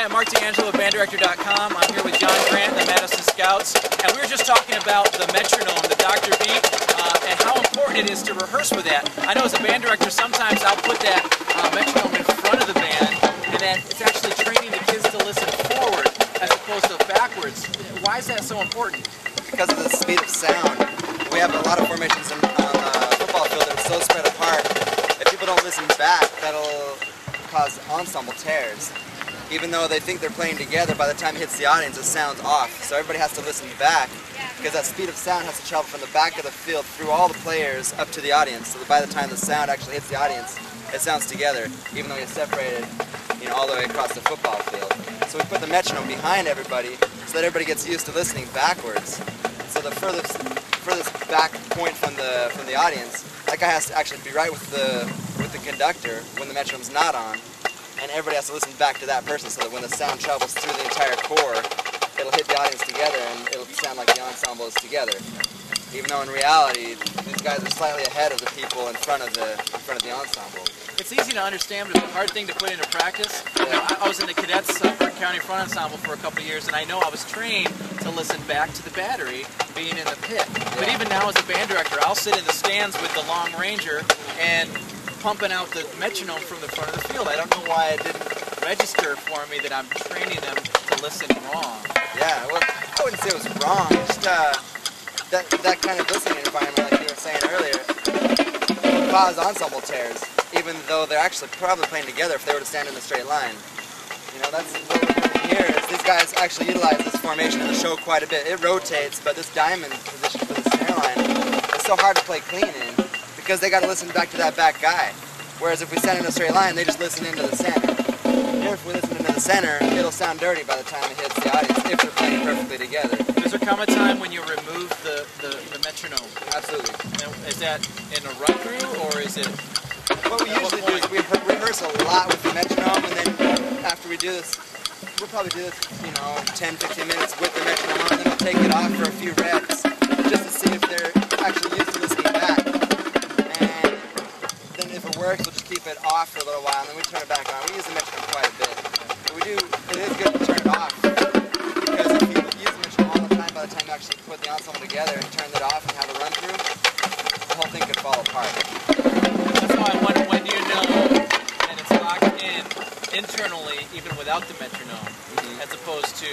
Hi, I'm Mark DeAngelo of BandDirector.com. I'm here with John Grant, the Madison Scouts, and we were just talking about the metronome, the Dr. Beat, and how important it is to rehearse with that. I know as a band director, sometimes I'll put that metronome in front of the band, and then it's actually training the kids to listen forward as opposed to backwards. Why is that so important? Because of the speed of sound. We have a lot of formations on the football field that are so spread apart. If people don't listen back, that'll cause ensemble tears. Even though they think they're playing together, by the time it hits the audience, it sounds off. So everybody has to listen back, because that speed of sound has to travel from the back of the field through all the players up to the audience. So that by the time the sound actually hits the audience, it sounds together, even though it's separated, all the way across the football field. So we put the metronome behind everybody, so that everybody gets used to listening backwards. So the furthest back point from the audience, that guy has to actually be right with the conductor when the metronome's not on. And everybody has to listen back to that person, so that when the sound travels through the entire core, it'll hit the audience together and it'll sound like the ensemble is together. Even though in reality, these guys are slightly ahead of the people in front of the ensemble. It's easy to understand, but it's a hard thing to put into practice. Yeah. I was in the Cadets Burke County Front Ensemble for a couple of years, and I know I was trained to listen back to the battery being in the pit. Yeah. But even now as a band director, I'll sit in the stands with the Long Ranger and pumping out the metronome from the front of the field. I don't know why it didn't register for me that I'm training them to listen wrong. Yeah, well, I wouldn't say it was wrong. Just that kind of listening environment, like you were saying earlier, will cause ensemble tears, even though they're actually probably playing together if they were to stand in a straight line. That's what we're doing here, is these guys actually utilize this formation in the show quite a bit. It rotates, but this diamond position for the snare line is so hard to play clean in, because they got to listen back to that back guy. Whereas if we stand in a straight line, they just listen into the center. Here, if we listen into the center, it'll sound dirty by the time it hits the audience, if they're playing perfectly together. Does there come a time when you remove the metronome? Absolutely. And is that in a run through, or is it... What we usually do is we rehearse a lot with the metronome, and then after we do this, we'll probably do this, 10-15 minutes with the metronome on, and then we'll take it off for a few reps, just to see if they're actually used to listening back. And then if it works, we'll just keep it off for a little while, and then we turn it back on. We use the metronome quite a bit. But it is good to turn it off, because if you use the metronome all the time, by the time you actually put the ensemble together and turn it off and have a run through, the whole thing could fall apart. That's why I wonder, when do you know that it's locked in internally, even without the metronome, as opposed to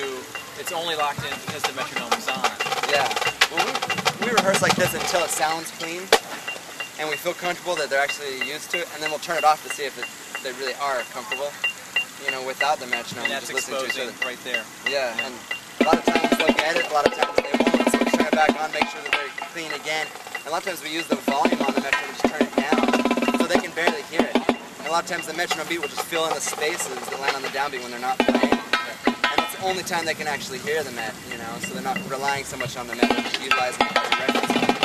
it's only locked in because the metronome is on? Yeah. Well, we rehearse like this until it sounds clean, and we feel comfortable that they're actually used to it, and then we'll turn it off to see if they really are comfortable, without the metronome. And that's just listening to each other. right there. Yeah, and a lot of times they'll get it, a lot of times they won't, so we turn it back on, make sure that they're clean again. And a lot of times we use the volume on the metronome, just turn it down, so they can barely hear it. And a lot of times the metronome beat will just fill in the spaces that land on the downbeat when they're not playing. And that's the only time they can actually hear the met, so they're not relying so much on the met, they're just utilizing it as a reference point.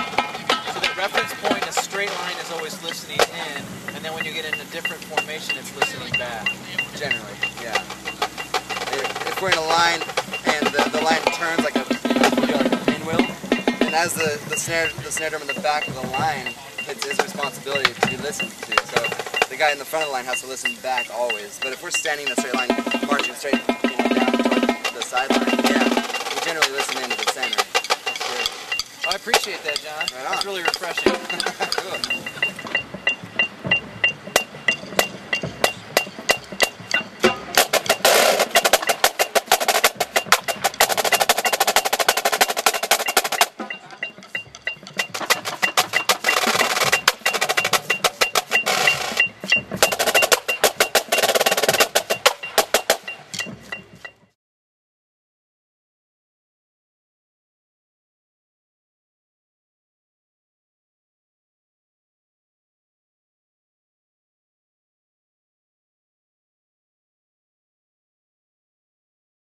So that reference point, a straight line, is always listening in, and then when you get in a different formation, it's listening back. Generally, yeah. If we're in a line and the line turns like a pinwheel, and as the snare drum in the back of the line, it's his responsibility to be listened to. So the guy in the front of the line has to listen back always. But if we're standing in a straight line, marching straight down toward the sideline, yeah, we generally listen into the center. That's great. Well, I appreciate that, John. Right on. That's really refreshing. Cool.